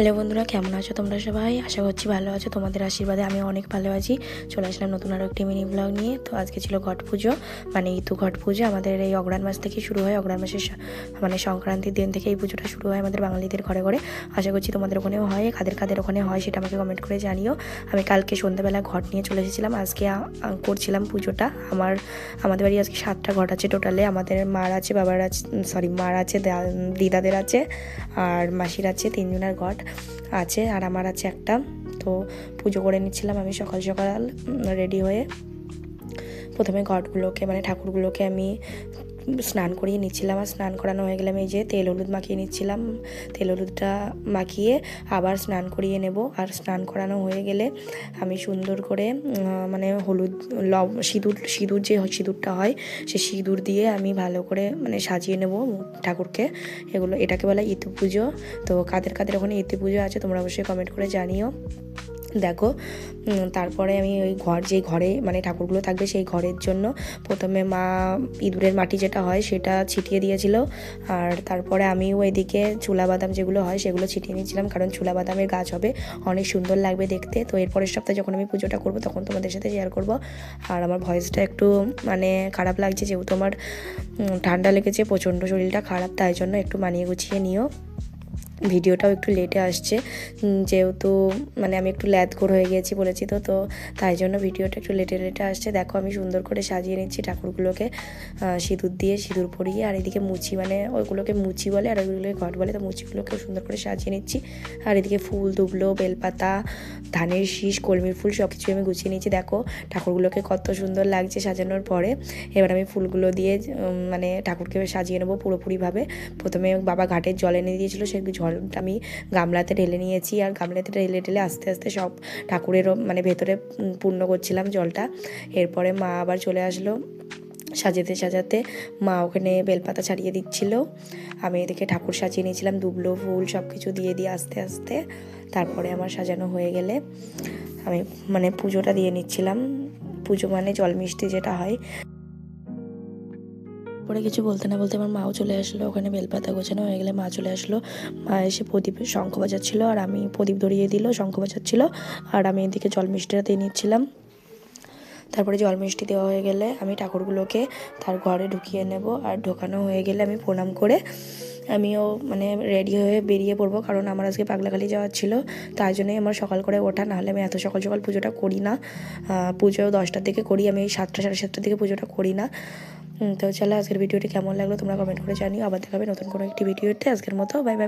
Hello বন্ধুরা, কেমন আছো তোমরা সবাই? আশা করছি ভালো আছো। তোমাদের আশীর্বাদে আমি অনেক ভালো আছি। চলে আসলাম নতুন আরও একটি মিনি ব্লগ নিয়ে। তো আজকে ছিল ঘট পুজো, মানে ইতু ঘট পুজো। আমাদের এই অগ্রহায়ণ মাস থেকে শুরু হয়। অগ্রহায়ণ মাসের মানে সংক্রান্তির দিন থেকে এই পুজোটা শুরু হয় আমাদের বাঙালিদের ঘরে ঘরে। আশা করছি তোমাদের ওখানেও হয়। কাদের কাদের ওখানে হয় সেটা আমাকে কমেন্ট করে জানিও। আমি কালকে সন্ধ্যাবেলা ঘট নিয়ে চলে এসেছিলাম। আজকে করছিলাম পুজোটা। আমাদের বাড়ি আজকে 7টা ঘট আছে টোটালে। আমাদের মার আছে, বাবার আছে, মার আছে, দিদাদের আছে, আর মাসির আছে, 3জনের ঘট আছে, আর আমার আছে একটা। তো পুজো করে নিচ্ছিলাম আমি সকাল সকাল রেডি হয়ে। প্রথমে ঘটগুলোকে মানে ঠাকুরগুলোকে আমি স্নান করিয়ে নিচ্ছিলাম। আর স্নান করানো হয়ে গেলে আমি এই যে তেল হলুদ মাখিয়ে নিচ্ছিলাম। তেল হলুদটা মাখিয়ে আবার স্নান করিয়ে নেব। আর স্নান করানো হয়ে গেলে আমি সুন্দর করে মানে হলুদ সিঁদুর যে সিঁদুরটা হয় সে সিঁদুর দিয়ে আমি ভালো করে মানে সাজিয়ে নেব ঠাকুরকে। এটাকে বলে ইতু পুজো। তো কাদের কাদের ওখানে ইতু পুজো আছে তোমরা অবশ্যই কমেন্ট করে জানিও। দেখো, তারপরে আমি ওই যেই ঘরে মানে ঠাকুরগুলো থাকবে সেই ঘরের জন্য প্রথমে মা ইঁদুরের মাটি যেটা হয় সেটা ছিটিয়ে দিয়েছিল। আর তারপরে আমিও এদিকে চুলা বাদাম যেগুলো হয় সেগুলো ছিটিয়ে নিয়েছিলাম, কারণ চুলা বাদামের গাছ হবে, অনেক সুন্দর লাগবে দেখতে। তো এরপরের সপ্তাহে যখন আমি পুজোটা করব তখন তোমাদের সাথে শেয়ার করব। আর আমার ভয়েসটা একটু মানে খারাপ লাগছে, যেহেতু আমার ঠান্ডা লেগেছে প্রচণ্ড, শরীরটা খারাপ, তাই জন্য একটু মানিয়ে গুছিয়ে নিও। ভিডিওটাও একটু লেটে আসছে, যেহেতু মানে আমি একটু ল্যাদঘোর হয়ে গেছি বলেছি তো তাই জন্য ভিডিওটা একটু লেটে আসছে। দেখো, আমি সুন্দর করে সাজিয়ে নিচ্ছি ঠাকুরগুলোকে সিঁদুর দিয়ে, সিঁদুর পরিয়ে। আর এদিকে মুচি, মানে ওইগুলোকে মুচি বলে আর ওইগুলোকে ঘট বলে, তো মুচিগুলোকেও সুন্দর করে সাজিয়ে নিচ্ছি। আর এদিকে ফুল, দুবলো, বেলপাতা, ধানের শীষ, কলমির ফুল সব কিছু আমি গুছিয়ে নিচ্ছি। দেখো ঠাকুরগুলোকে কত সুন্দর লাগছে সাজানোর পরে। এবার আমি ফুলগুলো দিয়ে মানে ঠাকুরকে সাজিয়ে নেবো পুরোপুরিভাবে। প্রথমে বাবা ঘাটের জল এনে দিয়েছিলো, সেই জলটা আমি গামলাতে ঢেলে নিয়েছি। আর গামলাতে ঢেলে আস্তে আস্তে সব ঠাকুরের মানে ভেতরে পূর্ণ করছিলাম জলটা। এরপরে মা আবার চলে আসলো সাজাতে সাজাতে। মা ওখানে বেলপাতা ছাড়িয়ে দিচ্ছিল, আমি এদিকে ঠাকুর সাজিয়ে নিয়েছিলাম দুবলো ফুল সব কিছু দিয়ে আস্তে আস্তে। তারপরে আমার সাজানো হয়ে গেলে আমি মানে পুজোটা দিয়ে নিচ্ছিলাম। পুজো মানে জল মিষ্টি যেটা হয়। পরে কিছু বলতে না বলতে আমার মাও চলে আসলো। ওখানে বেলপাতা গোছানো হয়ে গেলে মা চলে আসলো। মা এসে প্রদীপ শঙ্খ বাজাচ্ছিলো, আর আমি প্রদীপ ধরিয়ে দিল, শঙ্খ বাজাচ্ছিলো, আর আমি এদিকে জল মিষ্টিটা দিয়ে নিচ্ছিলাম। তারপরে জল মিষ্টি দেওয়া হয়ে গেলে আমি ঠাকুরগুলোকে তার ঘরে ঢুকিয়ে নেব। আর ঢোকানো হয়ে গেলে আমি প্রণাম করে আমিও মানে রেডি হয়ে বেরিয়ে পড়বো, কারণ আমার আজকে পাগলাখালি যাওয়ার ছিল, তাই জন্যই আমার সকাল করে ওঠা। নাহলে আমি এত সকাল সকাল পুজোটা করি না। পুজো 10টার দিকে করি, আমি 7টা সাড়ে 7টার দিকে পুজোটা করি না। তো চলো, আজকের ভিডিওটি কেমন লাগলো তোমরা কমেন্ট করে জানিও। আবার দেখাবে নতুন কোনো একটি ভিডিওতে। আজকের মতো বাই বাই।